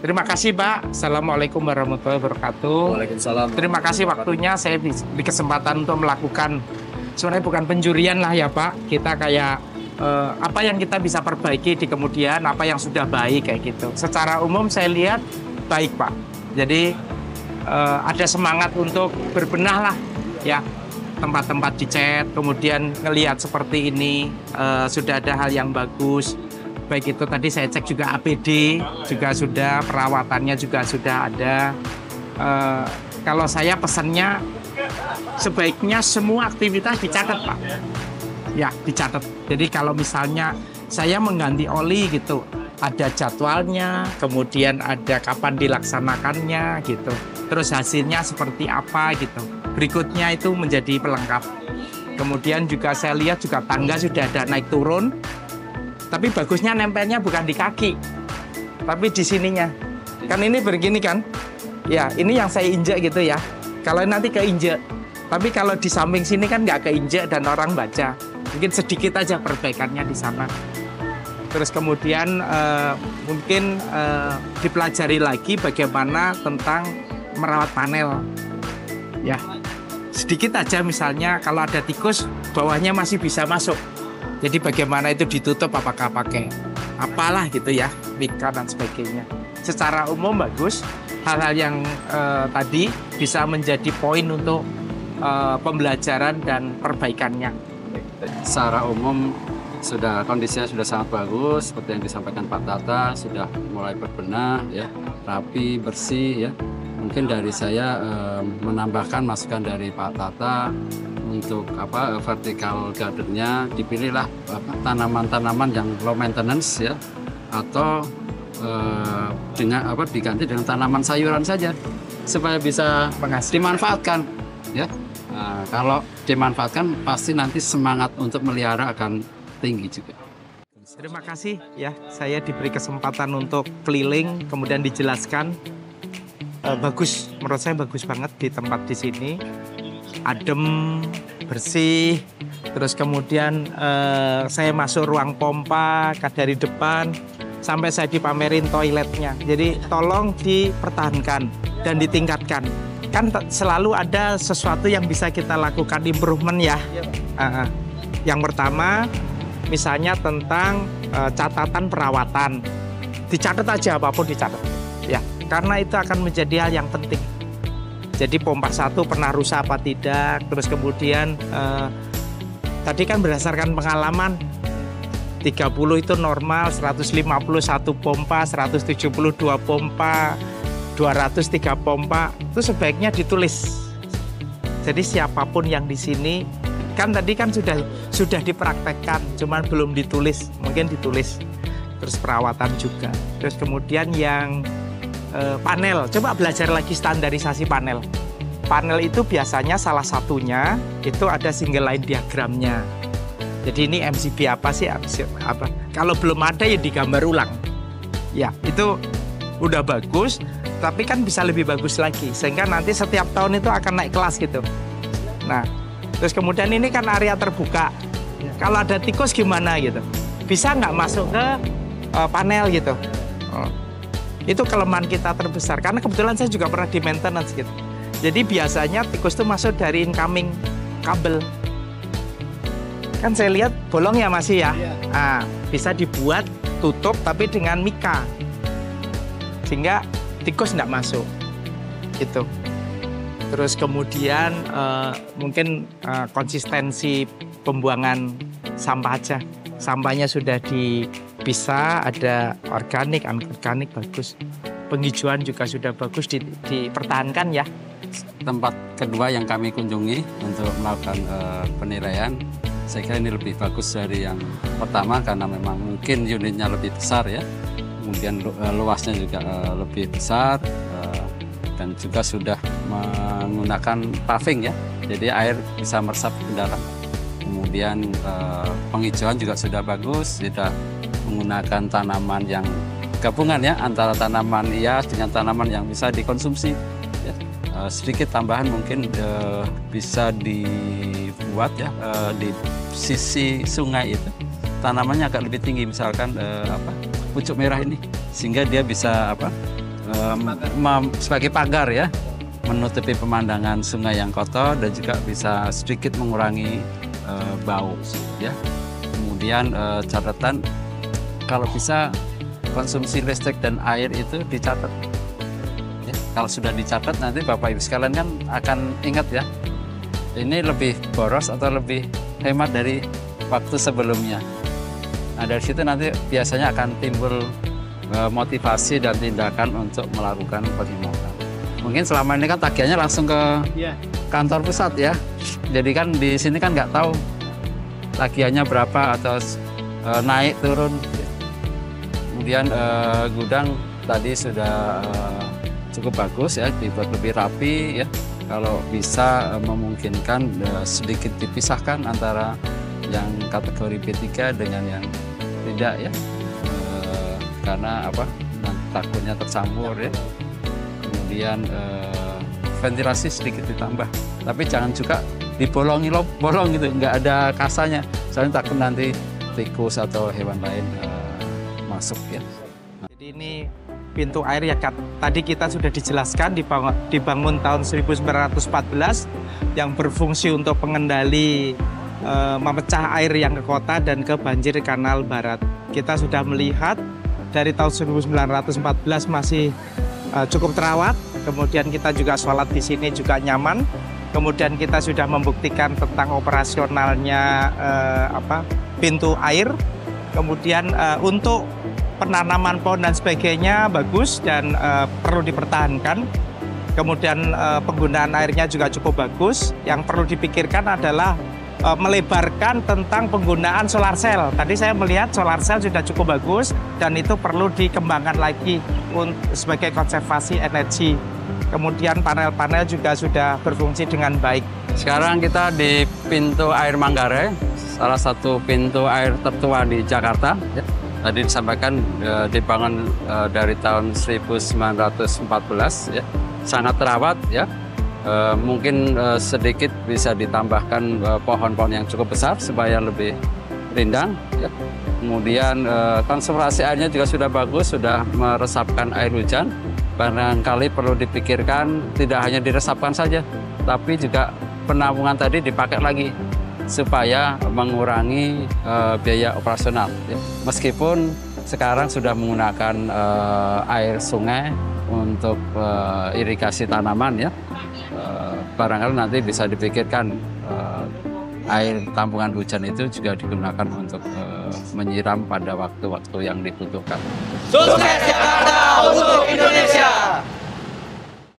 Terima kasih Pak. Assalamualaikum warahmatullahi wabarakatuh. Waalaikumsalam. Terima kasih waktunya saya di kesempatan untuk melakukan, sebenarnya bukan pencurian lah ya Pak. Kita kayak apa yang kita bisa perbaiki di kemudian, apa yang sudah baik kayak gitu. Secara umum saya lihat baik Pak. Jadi ada semangat untuk berbenah lah ya, tempat-tempat dicat, kemudian ngelihat seperti ini sudah ada hal yang bagus. Baik itu tadi saya cek juga APD juga sudah, perawatannya juga sudah ada. Kalau saya pesannya sebaiknya semua aktivitas dicatat Pak. Ya dicatat. Jadi kalau misalnya saya mengganti oli gitu, ada jadwalnya, kemudian ada kapan dilaksanakannya gitu. Terus hasilnya seperti apa gitu. Berikutnya itu menjadi pelengkap. Kemudian juga saya lihat juga tangga sudah ada naik turun. Tapi bagusnya nempelnya bukan di kaki, tapi di sininya. Kan ini begini kan? Ya, ini yang saya injek gitu ya. Kalau nanti keinjek, tapi kalau di samping sini kan nggak keinjek dan orang baca. Mungkin sedikit aja perbaikannya di sana. Terus kemudian mungkin dipelajari lagi bagaimana tentang merawat panel. Ya, sedikit aja misalnya kalau ada tikus, bawahnya masih bisa masuk. Jadi bagaimana itu ditutup, apakah pakai apalah gitu ya, mika dan sebagainya. Secara umum bagus, hal-hal yang tadi bisa menjadi poin untuk pembelajaran dan perbaikannya. Secara umum kondisinya sudah sangat bagus, seperti yang disampaikan Pak Tata, sudah mulai berbenah, ya, rapi, bersih, ya. Mungkin dari saya menambahkan masukan dari Pak Tata. Untuk vertical gardennya dipilihlah tanaman-tanaman yang low maintenance ya, atau diganti dengan tanaman sayuran saja supaya bisa dimanfaatkan ya. Kalau dimanfaatkan pasti nanti semangat untuk melihara akan tinggi juga. Terima kasih ya, saya diberi kesempatan untuk keliling kemudian dijelaskan. Bagus, menurut saya bagus banget di tempat di sini. Adem, bersih, terus kemudian saya masuk ruang pompa dari depan sampai saya dipamerin toiletnya. Jadi tolong dipertahankan dan ditingkatkan. Kan selalu ada sesuatu yang bisa kita lakukan improvement ya. Yang pertama misalnya tentang catatan perawatan. Dicatat aja, apapun dicatat ya, karena itu akan menjadi hal yang penting. Jadi pompa 1 pernah rusak apa tidak, terus kemudian tadi kan berdasarkan pengalaman 30 itu normal, 151 pompa, 172 pompa, 203 pompa, itu sebaiknya ditulis. Jadi siapapun yang di sini, kan tadi kan sudah dipraktekkan, cuman belum ditulis, mungkin ditulis. Terus perawatan juga. Terus kemudian yang panel, coba belajar lagi standarisasi panel. Panel itu biasanya salah satunya itu ada single line diagramnya. Jadi ini MCB apa sih? Apa? Kalau belum ada ya digambar ulang. Ya itu udah bagus, tapi kan bisa lebih bagus lagi. Sehingga nanti setiap tahun itu akan naik kelas gitu. Nah, terus kemudian ini kan area terbuka. Kalau ada tikus gimana gitu? Bisa nggak masuk ke panel gitu? Itu kelemahan kita terbesar, karena kebetulan saya juga pernah di maintenance gitu. Jadi biasanya tikus itu masuk dari incoming kabel. Kan saya lihat bolong ya masih ya. Nah, bisa dibuat tutup tapi dengan mika, sehingga tikus tidak masuk gitu. Terus kemudian mungkin konsistensi pembuangan sampah aja. Sampahnya sudah dipisah, ada organik, anorganik, bagus. Penghijauan juga sudah bagus, dipertahankan ya. Tempat kedua yang kami kunjungi untuk melakukan penilaian, saya kira ini lebih bagus dari yang pertama karena memang mungkin unitnya lebih besar ya. Kemudian luasnya juga lebih besar dan juga sudah menggunakan paving ya. Jadi air bisa meresap ke dalam. Kemudian penghijauan juga sudah bagus, sudah menggunakan tanaman yang gabungan ya, antara tanaman hias dengan tanaman yang bisa dikonsumsi. Ya. Sedikit tambahan mungkin bisa dibuat ya di sisi sungai itu tanamannya agak lebih tinggi, misalkan pucuk merah ini, sehingga dia bisa sebagai pagar ya, menutupi pemandangan sungai yang kotor dan juga bisa sedikit mengurangi bau ya. Kemudian catatan kalau bisa konsumsi listrik dan air itu dicatat. Ya, kalau sudah dicatat nanti Bapak Ibu sekalian kan akan ingat ya, ini lebih boros atau lebih hemat dari waktu sebelumnya. Nah dari situ nanti biasanya akan timbul motivasi dan tindakan untuk melakukan penghematan. Mungkin selama ini kan tagihannya langsung ke kantor pusat ya. Jadi kan di sini kan nggak tahu tagihannya berapa atau naik turun. Kemudian gudang tadi sudah cukup bagus ya, dibuat lebih rapi ya. Kalau bisa memungkinkan sedikit dipisahkan antara yang kategori B3 dengan yang tidak ya. Karena apa? Takutnya tercampur ya. Kemudian ventilasi sedikit ditambah. Tapi jangan juga dibolongi bolong gitu, nggak ada kasanya. Soalnya takut nanti tikus atau hewan lain masuk ya. Jadi ini pintu air ya tadi kita sudah dijelaskan dibangun tahun 1914 yang berfungsi untuk pengendali memecah air yang ke kota dan ke banjir Kanal Barat. Kita sudah melihat dari tahun 1914 masih cukup terawat. Kemudian kita juga sholat di sini juga nyaman. Kemudian kita sudah membuktikan tentang operasionalnya pintu air. Kemudian untuk penanaman pohon dan sebagainya bagus dan perlu dipertahankan. Kemudian penggunaan airnya juga cukup bagus. Yang perlu dipikirkan adalah melebarkan tentang penggunaan solar cell. Tadi saya melihat solar cell sudah cukup bagus dan itu perlu dikembangkan lagi sebagai konservasi energi. Kemudian panel-panel juga sudah berfungsi dengan baik. Sekarang kita di pintu air Manggarai, salah satu pintu air tertua di Jakarta. Ya. Tadi disampaikan dibangun dari tahun 1914, ya. Sangat terawat, ya. Mungkin sedikit bisa ditambahkan pohon-pohon yang cukup besar supaya lebih rindang. Ya. Kemudian konservasi airnya juga sudah bagus, sudah meresapkan air hujan. Barangkali perlu dipikirkan tidak hanya diresapkan saja, tapi juga penampungan tadi dipakai lagi supaya mengurangi biaya operasional. Ya. Meskipun sekarang sudah menggunakan air sungai untuk irigasi tanaman, ya, barangkali nanti bisa dipikirkan air tampungan hujan itu juga digunakan untuk menyiram pada waktu-waktu yang dibutuhkan. Sukses Jakarta!